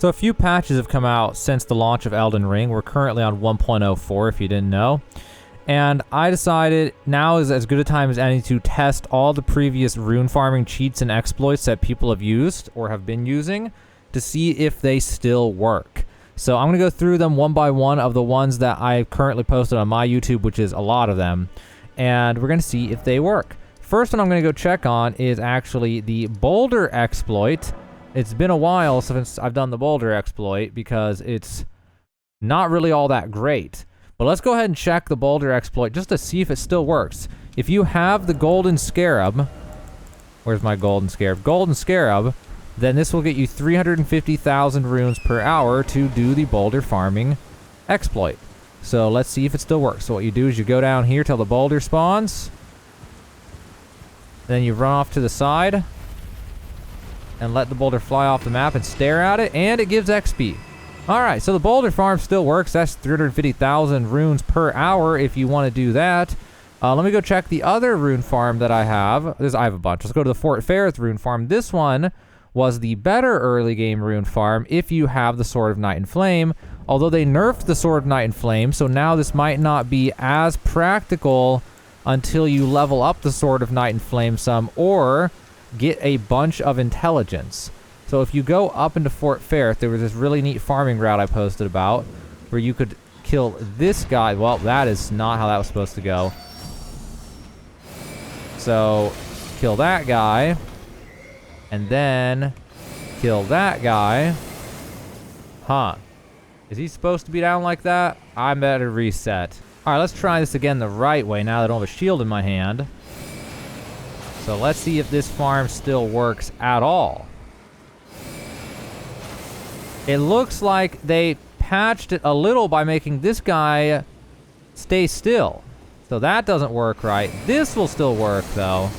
So a few patches have come out since the launch of Elden Ring. We're currently on 1.04 if you didn't know. And I decided now is as good a time as any to test all the previous rune farming cheats and exploits that people have used or have been using to see if they still work. So I'm going to go through them one by one of the ones that I currently posted on my YouTube, which is a lot of them. And we're going to see if they work. First one I'm going to go check on is actually the Boulder exploit. It's been a while since I've done the Boulder exploit because it's not really all that great. But let's go ahead and check the Boulder exploit just to see if it still works. If you have the Golden Scarab, where's my Golden Scarab? Golden Scarab, then this will get you 350,000 runes per hour to do the Boulder farming exploit. So let's see if it still works. So what you do is you go down here till the boulder spawns. Then you run off to the side and let the boulder fly off the map and stare at it, and it gives XP. Alright, so the boulder farm still works. That's 350,000 runes per hour if you want to do that. Let me go check the other rune farm that I have. I have a bunch. Let's go to the Fort Faroth rune farm. This one was the better early game rune farm if you have the Sword of Night and Flame, although they nerfed the Sword of Night and Flame, so now this might not be as practical until you level up the Sword of Night and Flame some or get a bunch of intelligence. So if you go up into Fort Faroth, there was this really neat farming route I posted about where you could kill this guy. Well, that is not how that was supposed to go. So kill that guy and then kill that guy. Huh. Is he supposed to be down like that? I better reset. Alright, let's try this again the right way now that I don't have a shield in my hand. So let's see if this farm still works at all. It looks like they patched it a little by making this guy stay still. So that doesn't work right. This will still work, though.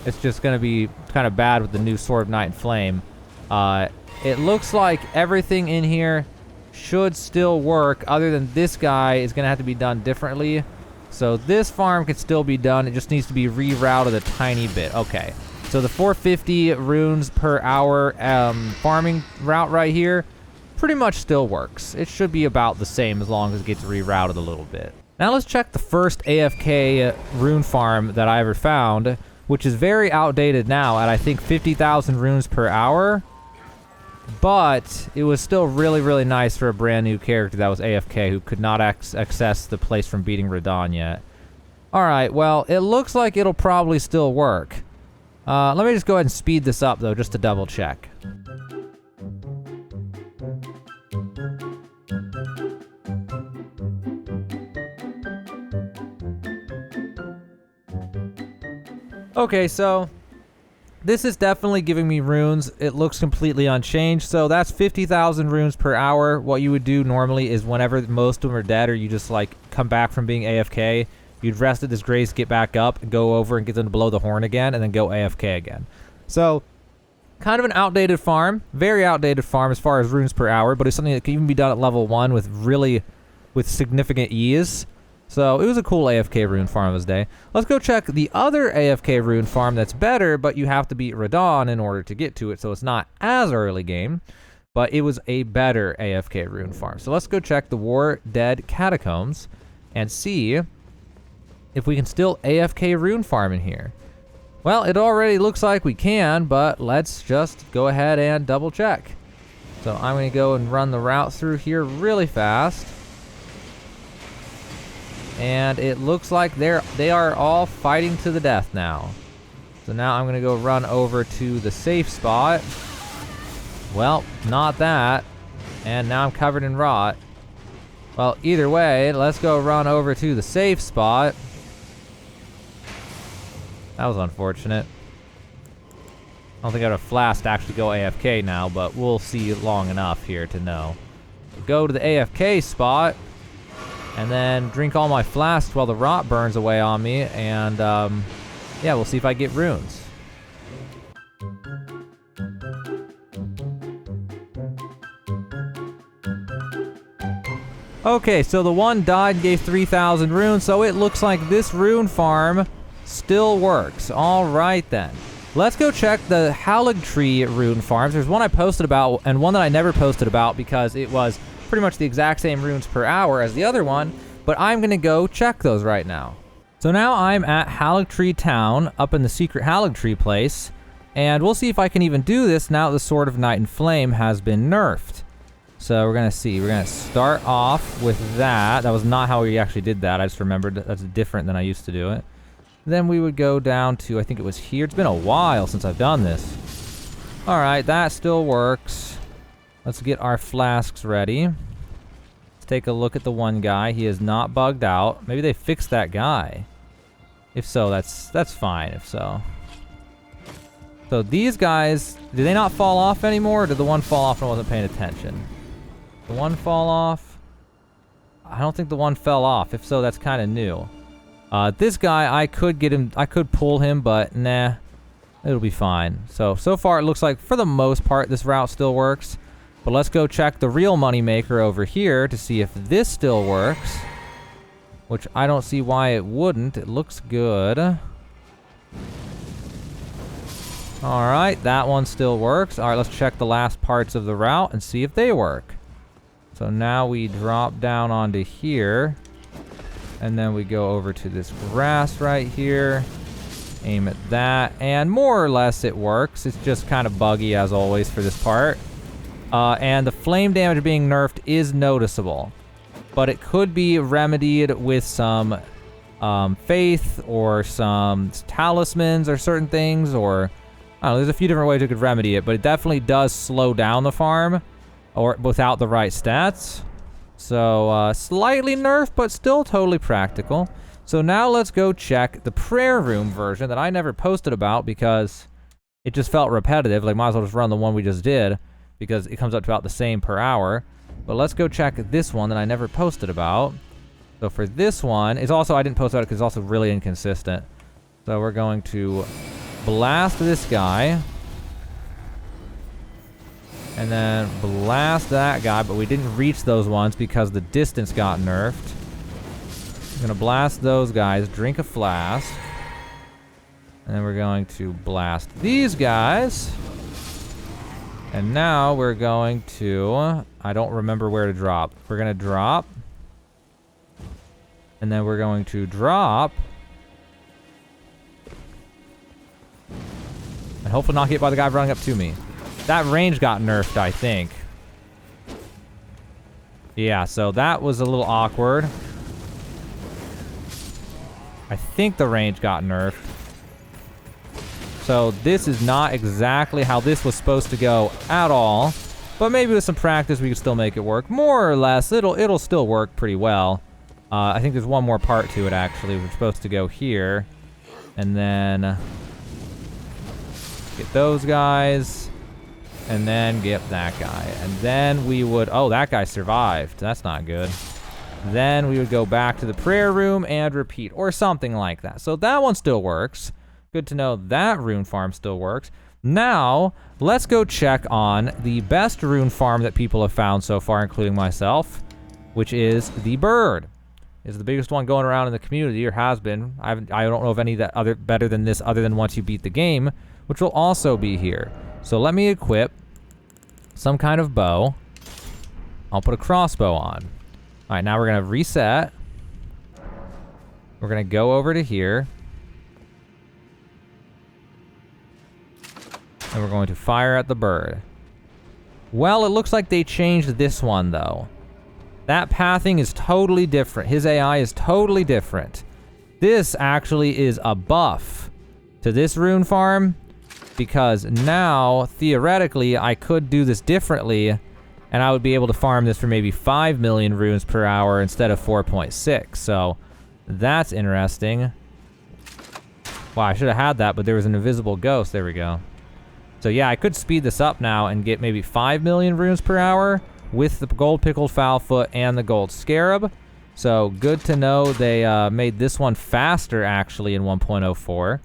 It's just going to be kind of bad with the new Sword of Night and Flame. It looks like everything in here should still work, other than this guy is going to have to be done differently. So this farm can still be done. It just needs to be rerouted a tiny bit. Okay. So the 450 runes per hour farming route right here pretty much still works. It should be about the same as long as it gets rerouted a little bit. Now let's check the first AFK rune farm that I ever found, which is very outdated now at I think 50,000 runes per hour. But it was still really, really nice for a brand new character that was AFK who could not access the place from beating Radahn yet. Alright, well, it looks like it'll probably still work. Let me just go ahead and speed this up, though, just to double check. Okay, so this is definitely giving me runes. It looks completely unchanged. So that's 50,000 runes per hour. What you would do normally is whenever most of them are dead or you just like come back from being AFK, you'd rest at this grace, get back up, and go over and get them to blow the horn again, and then go AFK again. So kind of an outdated farm. Very outdated farm as far as runes per hour, but it's something that can even be done at level 1 with significant ease. So it was a cool AFK rune farm of his day. Let's go check the other AFK rune farm that's better, but you have to beat Radahn in order to get to it, so it's not as early game, but it was a better AFK rune farm. So let's go check the War Dead Catacombs and see if we can still AFK rune farm in here. Well, it already looks like we can, but let's just go ahead and double check. So I'm going to go and run the route through here really fast. And it looks like they are all fighting to the death now. So now I'm going to go run over to the safe spot. Well, not that. And now I'm covered in rot. Well, either way, let's go run over to the safe spot. That was unfortunate. I don't think I have a flask to actually go AFK now, but we'll see long enough here to know. Go to the AFK spot. And then drink all my flasks while the rot burns away on me. And, yeah, we'll see if I get runes. Okay, so the one died and gave 3,000 runes. So it looks like this rune farm still works. All right, then. let's go check the Haligtree rune farms. There's one I posted about and one that I never posted about because it was pretty much the exact same runes per hour as the other one, but I'm going to go check those right now. So now I'm at Haligtree Town, up in the secret Haligtree place, and we'll see if I can even do this now that the Sword of Night and Flame has been nerfed. So we're going to see. We're going to start off with that. That was not how we actually did that. I just remembered that's different than I used to do it. Then we would go down to, I think it was here. It's been a while since I've done this. All right, that still works. Let's get our flasks ready. Let's take a look at the one guy. He is not bugged out. Maybe they fixed that guy. If so, that's fine, if so. So these guys, did they not fall off anymore, or did the one fall off and I wasn't paying attention? The one fall off? I don't think the one fell off. If so, that's kind of new. This guy, I could get him, I could pull him, but nah, it'll be fine. So far it looks like, for the most part, this route still works. But let's go check the real moneymaker over here to see if this still works. Which I don't see why it wouldn't. It looks good. Alright, that one still works. Alright, let's check the last parts of the route and see if they work. So now we drop down onto here. And then we go over to this grass right here. Aim at that. And more or less it works. It's just kind of buggy as always for this part. And the flame damage being nerfed is noticeable. But it could be remedied with some faith or some talismans or certain things, or I don't know, there's a few different ways you could remedy it, but it definitely does slow down the farm or without the right stats. So slightly nerfed, but still totally practical. So now let's go check the prayer room version that I never posted about because it just felt repetitive. Like, might as well just run the one we just did because it comes up to about the same per hour. But let's go check this one that I never posted about. So for this one, it's also, I didn't post about it because it's also really inconsistent. So we're going to blast this guy. And then blast that guy, but we didn't reach those ones because the distance got nerfed. I'm gonna blast those guys, drink a flask. And then we're going to blast these guys. And now we're going to, I don't remember where to drop. We're going to drop. And then we're going to drop. And hopefully not hit by the guy running up to me. That range got nerfed, I think. Yeah, so that was a little awkward. I think the range got nerfed. So this is not exactly how this was supposed to go at all. But maybe with some practice we can still make it work. More or less, it'll still work pretty well. I think there's one more part to it actually. We're supposed to go here. And then get those guys. And then get that guy. And then we would, oh, that guy survived. That's not good. Then we would go back to the prayer room and repeat. Or something like that. So that one still works. Good to know that rune farm still works. Now, let's go check on the best rune farm that people have found so far, including myself, which is the bird. It's the biggest one going around in the community, or has been. I don't know of any that other better than this, other than once you beat the game, which will also be here. So let me equip some kind of bow. I'll put a crossbow on. All right, now we're gonna reset. We're gonna go over to here. And we're going to fire at the bird. Well, it looks like they changed this one, though. That pathing is totally different. His AI is totally different. This actually is a buff to this rune farm, because now, theoretically, I could do this differently, and I would be able to farm this for maybe 5 million runes per hour instead of 4.6. So, that's interesting. Wow, I should have had that, but there was an invisible ghost. There we go. So yeah, I could speed this up now and get maybe 5 million runes per hour with the gold pickled foulfoot and the gold scarab. So good to know they made this one faster actually in 1.04.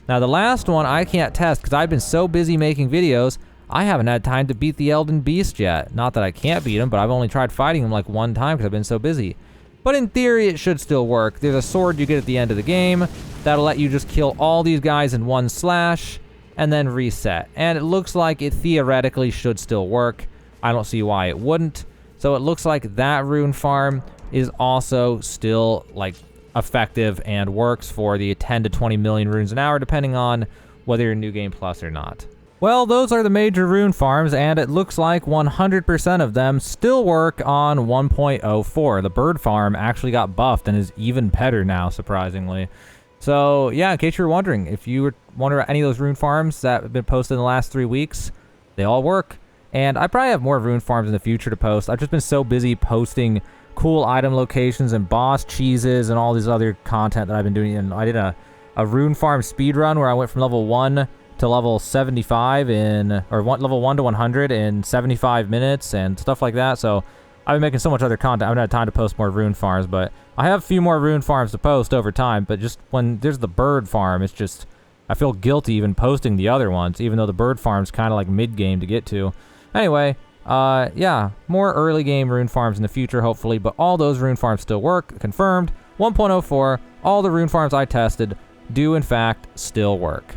Now the last one I can't test because I've been so busy making videos, I haven't had time to beat the Elden Beast yet. Not that I can't beat him, but I've only tried fighting him like one time because I've been so busy. But in theory, it should still work. There's a sword you get at the end of the game that'll let you just kill all these guys in one slash. and then reset. And it looks like it theoretically should still work. I don't see why it wouldn't. So it looks like that rune farm is also still like effective and works for the 10 to 20 million runes an hour, depending on whether you're New Game Plus or not. Well, those are the major rune farms, and it looks like 100% of them still work on 1.04. The bird farm actually got buffed and is even better now, surprisingly. So, yeah, in case you're wondering, if you were wondering about any of those rune farms that have been posted in the last 3 weeks, they all work. And I probably have more rune farms in the future to post. I've just been so busy posting cool item locations and boss cheeses and all these other content that I've been doing. And I did a rune farm speed run where I went from level 1 to level 75 level 1 to 100 in 75 minutes and stuff like that. So I've been making so much other content. I haven't had time to post more rune farms, but I have a few more rune farms to post over time. But just when there's the bird farm, it's just, I feel guilty even posting the other ones, even though the bird farm's kind of like mid-game to get to. Anyway, yeah, more early game rune farms in the future, hopefully, but all those rune farms still work, confirmed. 1.04, all the rune farms I tested do in fact still work.